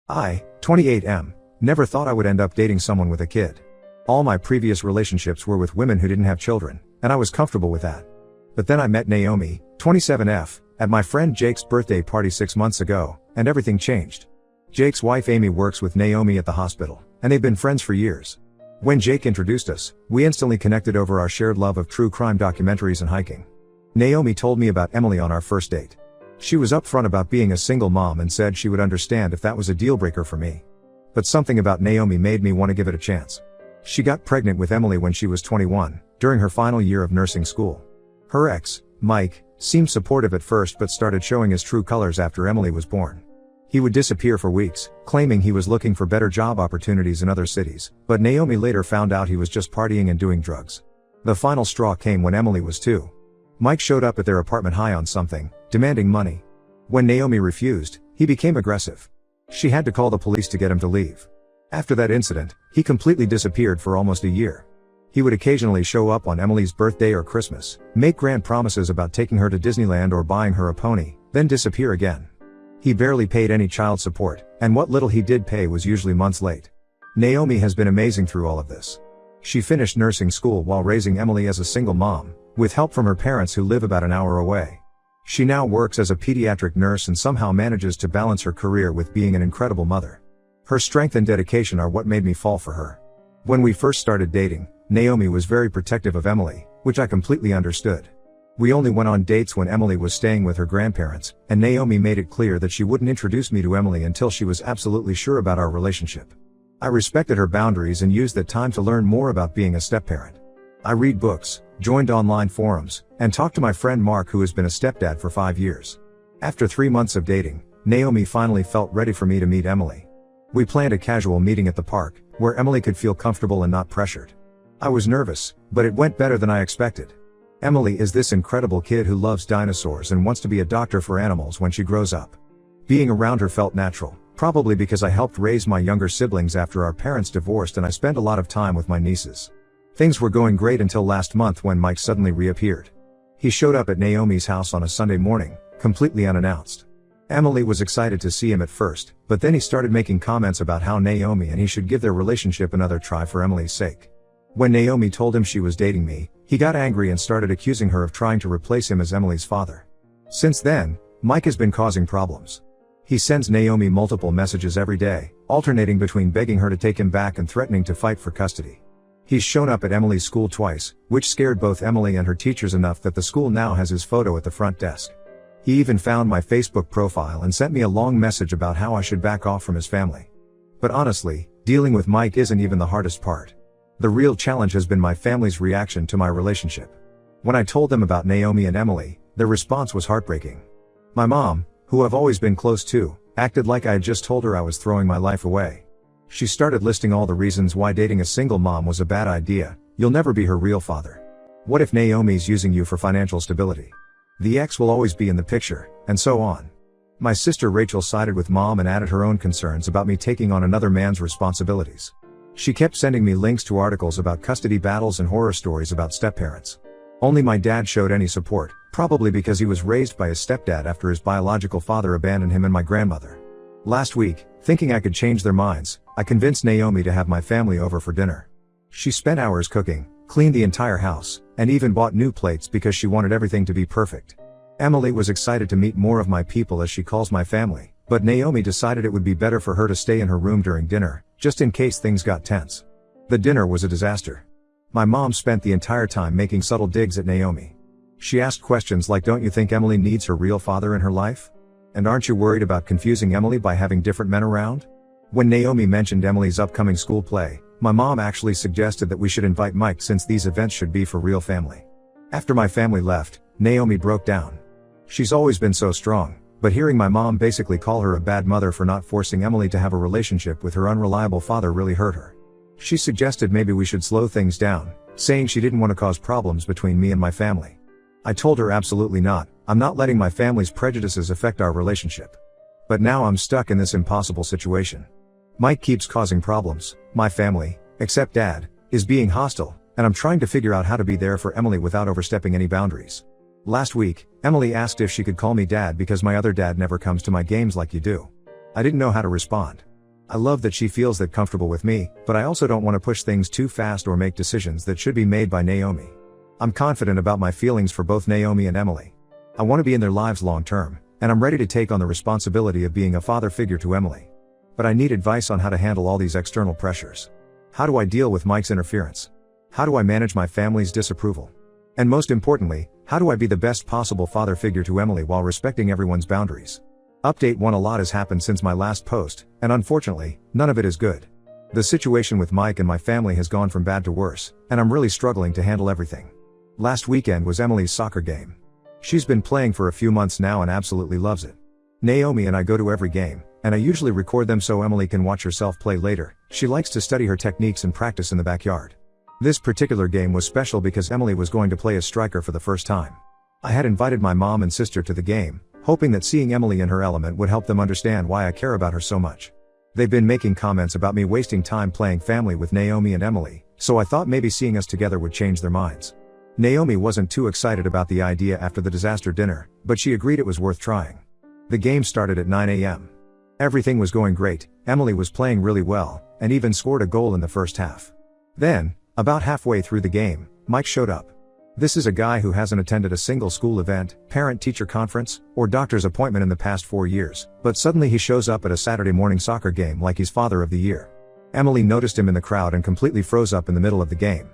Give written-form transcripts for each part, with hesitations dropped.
I, 28M, never thought I would end up dating someone with a kid. All my previous relationships were with women who didn't have children, and I was comfortable with that. But then I met Naomi, 27F, at my friend Jake's birthday party 6 months ago, and everything changed. Jake's wife Amy works with Naomi at the hospital, and they've been friends for years. When Jake introduced us, we instantly connected over our shared love of true crime documentaries and hiking. Naomi told me about Emily on our first date. She was upfront about being a single mom and said she would understand if that was a deal breaker for me. But something about Naomi made me want to give it a chance. She got pregnant with Emily when she was 21, during her final year of nursing school. Her ex, Mike, seemed supportive at first but started showing his true colors after Emily was born. He would disappear for weeks, claiming he was looking for better job opportunities in other cities, but Naomi later found out he was just partying and doing drugs. The final straw came when Emily was 2. Mike showed up at their apartment high on something, demanding money. When Naomi refused, he became aggressive. She had to call the police to get him to leave. After that incident, he completely disappeared for almost a year. He would occasionally show up on Emily's birthday or Christmas, make grand promises about taking her to Disneyland or buying her a pony, then disappear again. He barely paid any child support, and what little he did pay was usually months late. Naomi has been amazing through all of this. She finished nursing school while raising Emily as a single mom, with help from her parents who live about an hour away. She now works as a pediatric nurse and somehow manages to balance her career with being an incredible mother. Her strength and dedication are what made me fall for her. When we first started dating, Naomi was very protective of Emily, which I completely understood. We only went on dates when Emily was staying with her grandparents, and Naomi made it clear that she wouldn't introduce me to Emily until she was absolutely sure about our relationship. I respected her boundaries and used that time to learn more about being a stepparent. I read books, joined online forums, and talked to my friend Mark, who has been a stepdad for 5 years. After 3 months of dating, Naomi finally felt ready for me to meet Emily. We planned a casual meeting at the park, where Emily could feel comfortable and not pressured. I was nervous, but it went better than I expected. Emily is this incredible kid who loves dinosaurs and wants to be a doctor for animals when she grows up. Being around her felt natural, probably because I helped raise my younger siblings after our parents divorced and I spent a lot of time with my nieces. Things were going great until last month when Mike suddenly reappeared. He showed up at Naomi's house on a Sunday morning, completely unannounced. Emily was excited to see him at first, but then he started making comments about how Naomi and he should give their relationship another try for Emily's sake. When Naomi told him she was dating me, he got angry and started accusing her of trying to replace him as Emily's father. Since then, Mike has been causing problems. He sends Naomi multiple messages every day, alternating between begging her to take him back and threatening to fight for custody. He's shown up at Emily's school twice, which scared both Emily and her teachers enough that the school now has his photo at the front desk. He even found my Facebook profile and sent me a long message about how I should back off from his family. But honestly, dealing with Mike isn't even the hardest part. The real challenge has been my family's reaction to my relationship. When I told them about Naomi and Emily, their response was heartbreaking. My mom, who I've always been close to, acted like I had just told her I was throwing my life away. She started listing all the reasons why dating a single mom was a bad idea. You'll never be her real father. What if Naomi's using you for financial stability? The ex will always be in the picture, and so on. My sister Rachel sided with mom and added her own concerns about me taking on another man's responsibilities. She kept sending me links to articles about custody battles and horror stories about stepparents. Only my dad showed any support, probably because he was raised by his stepdad after his biological father abandoned him and my grandmother. Last week, thinking I could change their minds, I convinced Naomi to have my family over for dinner. She spent hours cooking, cleaned the entire house, and even bought new plates because she wanted everything to be perfect. Emily was excited to meet more of my people, as she calls my family, but Naomi decided it would be better for her to stay in her room during dinner, just in case things got tense. The dinner was a disaster. My mom spent the entire time making subtle digs at Naomi. She asked questions like, "Don't you think Emily needs her real father in her life? And aren't you worried about confusing Emily by having different men around?" When Naomi mentioned Emily's upcoming school play, my mom actually suggested that we should invite Mike since these events should be for real family. After my family left, Naomi broke down. She's always been so strong, but hearing my mom basically call her a bad mother for not forcing Emily to have a relationship with her unreliable father really hurt her. She suggested maybe we should slow things down, saying she didn't want to cause problems between me and my family. I told her absolutely not. I'm not letting my family's prejudices affect our relationship. But now I'm stuck in this impossible situation. Mike keeps causing problems, my family, except Dad, is being hostile, and I'm trying to figure out how to be there for Emily without overstepping any boundaries. Last week, Emily asked if she could call me Dad because my other dad never comes to my games like you do. I didn't know how to respond. I love that she feels that comfortable with me, but I also don't want to push things too fast or make decisions that should be made by Naomi. I'm confident about my feelings for both Naomi and Emily. I want to be in their lives long term, and I'm ready to take on the responsibility of being a father figure to Emily. But I need advice on how to handle all these external pressures. How do I deal with Mike's interference? How do I manage my family's disapproval? And most importantly, how do I be the best possible father figure to Emily while respecting everyone's boundaries? Update 1: A lot has happened since my last post, and unfortunately, none of it is good. The situation with Mike and my family has gone from bad to worse, and I'm really struggling to handle everything. Last weekend was Emily's soccer game. She's been playing for a few months now and absolutely loves it. Naomi and I go to every game, and I usually record them so Emily can watch herself play later. She likes to study her techniques and practice in the backyard. This particular game was special because Emily was going to play as striker for the first time. I had invited my mom and sister to the game, hoping that seeing Emily in her element would help them understand why I care about her so much. They've been making comments about me wasting time playing family with Naomi and Emily, so I thought maybe seeing us together would change their minds. Naomi wasn't too excited about the idea after the disaster dinner, but she agreed it was worth trying. The game started at 9 a.m. Everything was going great, Emily was playing really well, and even scored a goal in the first half. Then, about halfway through the game, Mike showed up. This is a guy who hasn't attended a single school event, parent-teacher conference, or doctor's appointment in the past 4 years, but suddenly he shows up at a Saturday morning soccer game like he's father of the year. Emily noticed him in the crowd and completely froze up in the middle of the game.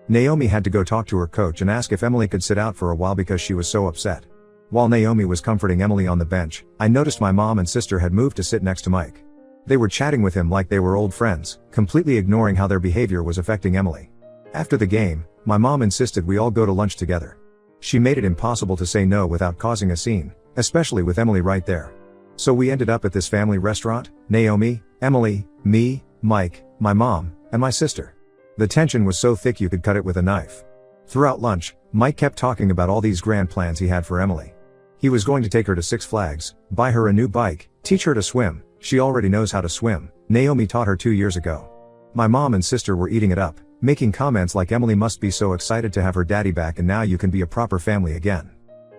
Naomi had to go talk to her coach and ask if Emily could sit out for a while because she was so upset. While Naomi was comforting Emily on the bench, I noticed my mom and sister had moved to sit next to Mike. They were chatting with him like they were old friends, completely ignoring how their behavior was affecting Emily. After the game, my mom insisted we all go to lunch together. She made it impossible to say no without causing a scene, especially with Emily right there. So we ended up at this family restaurant: Naomi, Emily, me, Mike, my mom, and my sister. The tension was so thick you could cut it with a knife. Throughout lunch, Mike kept talking about all these grand plans he had for Emily. He was going to take her to Six Flags, buy her a new bike, teach her to swim. She already knows how to swim. Naomi taught her 2 years ago. My mom and sister were eating it up, making comments like Emily must be so excited to have her daddy back and now you can be a proper family again.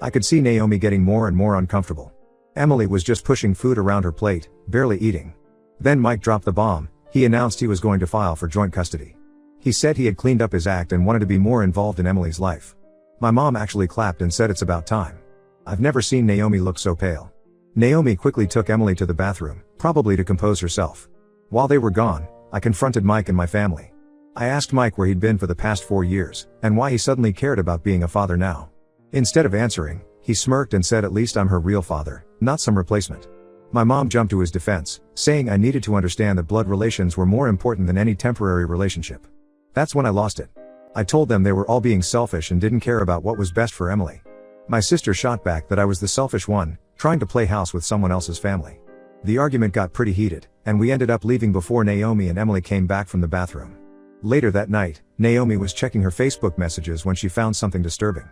I could see Naomi getting more and more uncomfortable. Emily was just pushing food around her plate, barely eating. Then Mike dropped the bomb. He announced he was going to file for joint custody. He said he had cleaned up his act and wanted to be more involved in Emily's life. My mom actually clapped and said it's about time. I've never seen Naomi look so pale. Naomi quickly took Emily to the bathroom, probably to compose herself. While they were gone, I confronted Mike and my family. I asked Mike where he'd been for the past 4 years, and why he suddenly cared about being a father now. Instead of answering, he smirked and said at least I'm her real father, not some replacement. My mom jumped to his defense, saying I needed to understand that blood relations were more important than any temporary relationship. That's when I lost it. I told them they were all being selfish and didn't care about what was best for Emily. My sister shot back that I was the selfish one, trying to play house with someone else's family. The argument got pretty heated, and we ended up leaving before Naomi and Emily came back from the bathroom. Later that night, Naomi was checking her Facebook messages when she found something disturbing.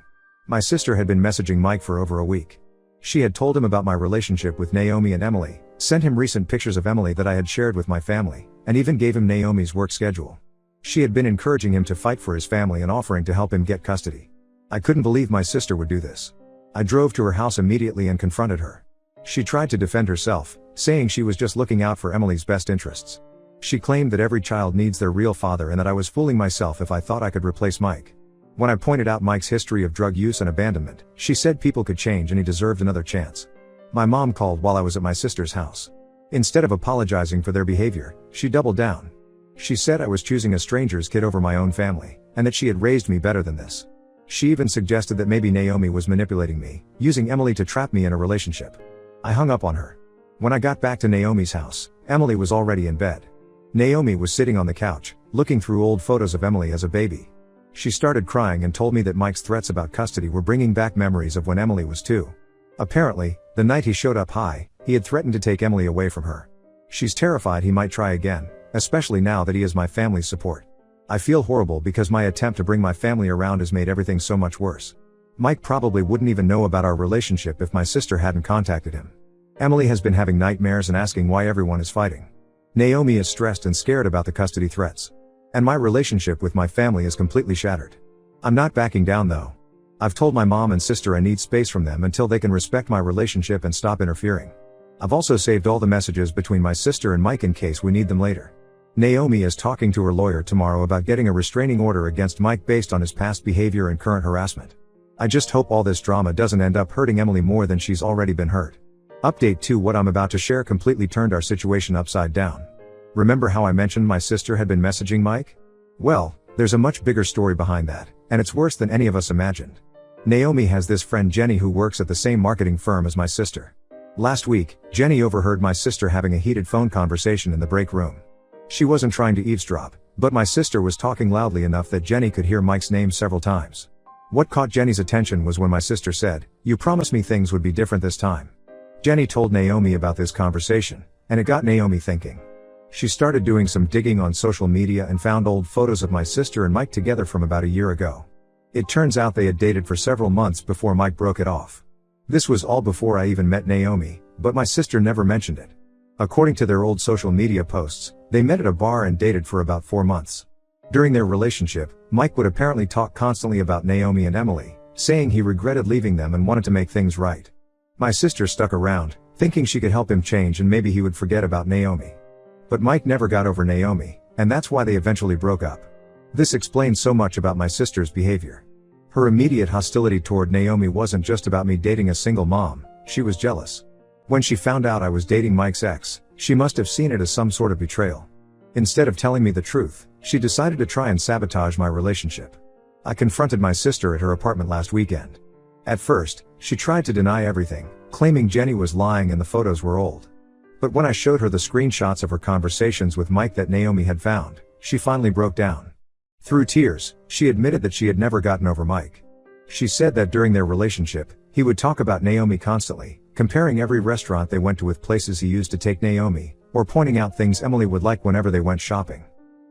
My sister had been messaging Mike for over a week. She had told him about my relationship with Naomi and Emily, sent him recent pictures of Emily that I had shared with my family, and even gave him Naomi's work schedule. She had been encouraging him to fight for his family and offering to help him get custody. I couldn't believe my sister would do this. I drove to her house immediately and confronted her. She tried to defend herself, saying she was just looking out for Emily's best interests. She claimed that every child needs their real father and that I was fooling myself if I thought I could replace Mike. When I pointed out Mike's history of drug use and abandonment, she said people could change and he deserved another chance. My mom called while I was at my sister's house. Instead of apologizing for their behavior, she doubled down. She said I was choosing a stranger's kid over my own family, and that she had raised me better than this. She even suggested that maybe Naomi was manipulating me, using Emily to trap me in a relationship. I hung up on her. When I got back to Naomi's house, Emily was already in bed. Naomi was sitting on the couch, looking through old photos of Emily as a baby. She started crying and told me that Mike's threats about custody were bringing back memories of when Emily was 2. Apparently, the night he showed up he had threatened to take Emily away from her. She's terrified he might try again, especially now that he has my family's support. I feel horrible because my attempt to bring my family around has made everything so much worse. Mike probably wouldn't even know about our relationship if my sister hadn't contacted him. Emily has been having nightmares and asking why everyone is fighting. Naomi is stressed and scared about the custody threats. And my relationship with my family is completely shattered. I'm not backing down though. I've told my mom and sister I need space from them until they can respect my relationship and stop interfering. I've also saved all the messages between my sister and Mike in case we need them later. Naomi is talking to her lawyer tomorrow about getting a restraining order against Mike based on his past behavior and current harassment. I just hope all this drama doesn't end up hurting Emily more than she's already been hurt. Update 2: What I'm about to share completely turned our situation upside down. Remember how I mentioned my sister had been messaging Mike? Well, there's a much bigger story behind that, and it's worse than any of us imagined. Naomi has this friend Jenny who works at the same marketing firm as my sister. Last week, Jenny overheard my sister having a heated phone conversation in the break room. She wasn't trying to eavesdrop, but my sister was talking loudly enough that Jenny could hear Mike's name several times. What caught Jenny's attention was when my sister said, "You promised me things would be different this time." Jenny told Naomi about this conversation, and it got Naomi thinking. She started doing some digging on social media and found old photos of my sister and Mike together from about a year ago. It turns out they had dated for several months before Mike broke it off. This was all before I even met Naomi, but my sister never mentioned it. According to their old social media posts, they met at a bar and dated for about 4 months. During their relationship, Mike would apparently talk constantly about Naomi and Emily, saying he regretted leaving them and wanted to make things right. My sister stuck around, thinking she could help him change and maybe he would forget about Naomi. But Mike never got over Naomi, and that's why they eventually broke up. This explains so much about my sister's behavior. Her immediate hostility toward Naomi wasn't just about me dating a single mom, she was jealous. When she found out I was dating Mike's ex, she must have seen it as some sort of betrayal. Instead of telling me the truth, she decided to try and sabotage my relationship. I confronted my sister at her apartment last weekend. At first, she tried to deny everything, claiming Jenny was lying and the photos were old. But when I showed her the screenshots of her conversations with Mike that Naomi had found, she finally broke down. Through tears, she admitted that she had never gotten over Mike. She said that during their relationship, he would talk about Naomi constantly, comparing every restaurant they went to with places he used to take Naomi, or pointing out things Emily would like whenever they went shopping.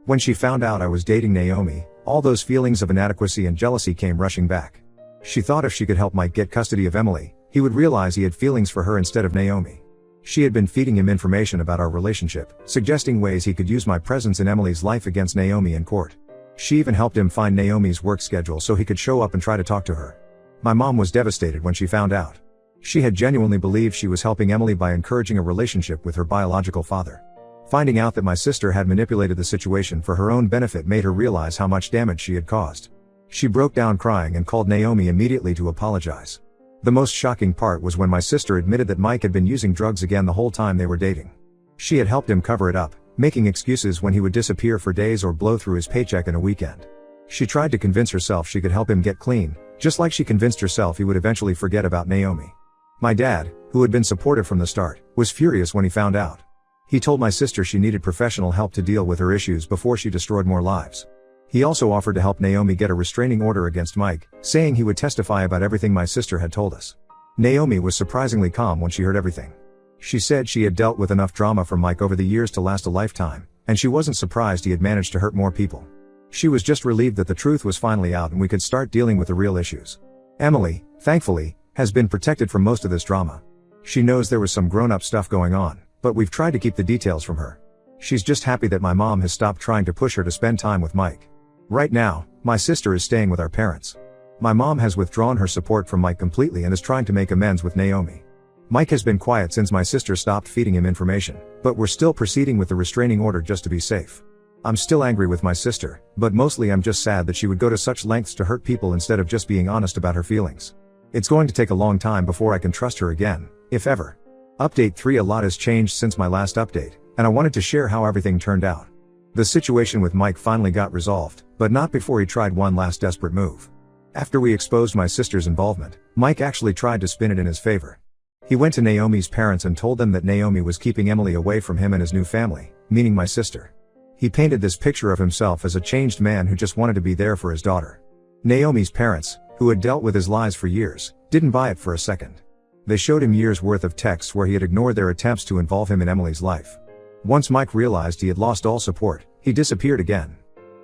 When she found out I was dating Naomi, all those feelings of inadequacy and jealousy came rushing back. She thought if she could help Mike get custody of Emily, he would realize he had feelings for her instead of Naomi. She had been feeding him information about our relationship, suggesting ways he could use my presence in Emily's life against Naomi in court. She even helped him find Naomi's work schedule so he could show up and try to talk to her. My mom was devastated when she found out. She had genuinely believed she was helping Emily by encouraging a relationship with her biological father. Finding out that my sister had manipulated the situation for her own benefit made her realize how much damage she had caused. She broke down crying and called Naomi immediately to apologize. The most shocking part was when my sister admitted that Mike had been using drugs again the whole time they were dating. She had helped him cover it up, making excuses when he would disappear for days or blow through his paycheck in a weekend. She tried to convince herself she could help him get clean, just like she convinced herself he would eventually forget about Naomi. My dad, who had been supportive from the start, was furious when he found out. He told my sister she needed professional help to deal with her issues before she destroyed more lives. He also offered to help Naomi get a restraining order against Mike, saying he would testify about everything my sister had told us. Naomi was surprisingly calm when she heard everything. She said she had dealt with enough drama from Mike over the years to last a lifetime, and she wasn't surprised he had managed to hurt more people. She was just relieved that the truth was finally out and we could start dealing with the real issues. Emily, thankfully, has been protected from most of this drama. She knows there was some grown-up stuff going on, but we've tried to keep the details from her. She's just happy that my mom has stopped trying to push her to spend time with Mike. Right now, my sister is staying with our parents. My mom has withdrawn her support from Mike completely and is trying to make amends with Naomi. Mike has been quiet since my sister stopped feeding him information, but we're still proceeding with the restraining order just to be safe. I'm still angry with my sister, but mostly I'm just sad that she would go to such lengths to hurt people instead of just being honest about her feelings. It's going to take a long time before I can trust her again, if ever. Update 3: A lot has changed since my last update, and I wanted to share how everything turned out. The situation with Mike finally got resolved, but not before he tried one last desperate move. After we exposed my sister's involvement, Mike actually tried to spin it in his favor. He went to Naomi's parents and told them that Naomi was keeping Emily away from him and his new family, meaning my sister. He painted this picture of himself as a changed man who just wanted to be there for his daughter. Naomi's parents, who had dealt with his lies for years, didn't buy it for a second. They showed him years' worth of texts where he had ignored their attempts to involve him in Emily's life. Once Mike realized he had lost all support, he disappeared again.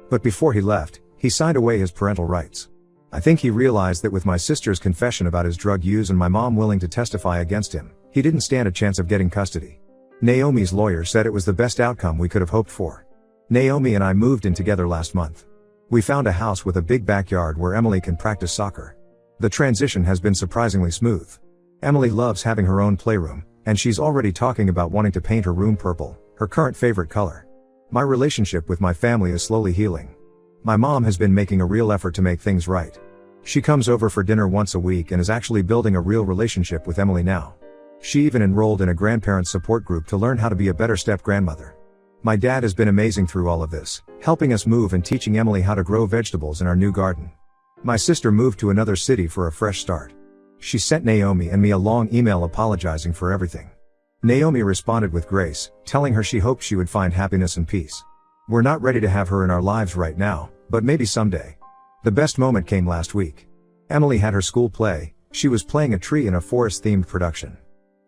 But before he left, he signed away his parental rights. I think he realized that with my sister's confession about his drug use and my mom willing to testify against him, he didn't stand a chance of getting custody. Naomi's lawyer said it was the best outcome we could have hoped for. Naomi and I moved in together last month. We found a house with a big backyard where Emily can practice soccer. The transition has been surprisingly smooth. Emily loves having her own playroom, And she's already talking about wanting to paint her room purple, her current favorite color. My relationship with my family is slowly healing. My mom has been making a real effort to make things right. She comes over for dinner once a week and is actually building a real relationship with Emily now. She even enrolled in a grandparent support group to learn how to be a better step-grandmother. My dad has been amazing through all of this, helping us move and teaching Emily how to grow vegetables in our new garden. My sister moved to another city for a fresh start. She sent Naomi and me a long email apologizing for everything. Naomi responded with grace, telling her she hoped she would find happiness and peace. We're not ready to have her in our lives right now, but maybe someday. The best moment came last week. Emily had her school play. She was playing a tree in a forest-themed production.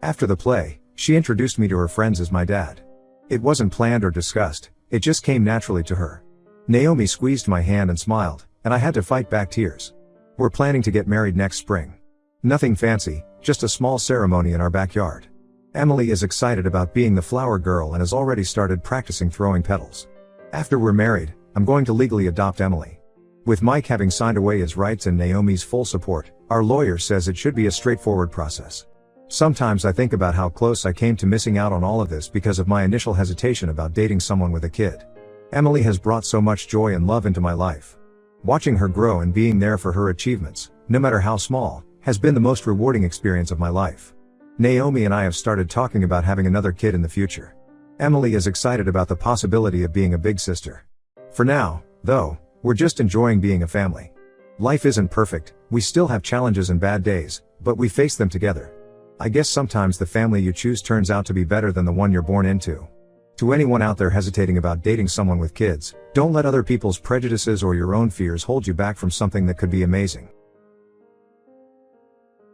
After the play, she introduced me to her friends as my dad. It wasn't planned or discussed, it just came naturally to her. Naomi squeezed my hand and smiled, and I had to fight back tears. We're planning to get married next spring. Nothing fancy, just a small ceremony in our backyard. Emily is excited about being the flower girl and has already started practicing throwing petals. After we're married, I'm going to legally adopt Emily. With Mike having signed away his rights and Naomi's full support, our lawyer says it should be a straightforward process. Sometimes I think about how close I came to missing out on all of this because of my initial hesitation about dating someone with a kid. Emily has brought so much joy and love into my life. Watching her grow and being there for her achievements, no matter how small, has been the most rewarding experience of my life. Naomi and I have started talking about having another kid in the future. Emily is excited about the possibility of being a big sister. For now, though, we're just enjoying being a family. Life isn't perfect, we still have challenges and bad days, but we face them together. I guess sometimes the family you choose turns out to be better than the one you're born into. To anyone out there hesitating about dating someone with kids, don't let other people's prejudices or your own fears hold you back from something that could be amazing.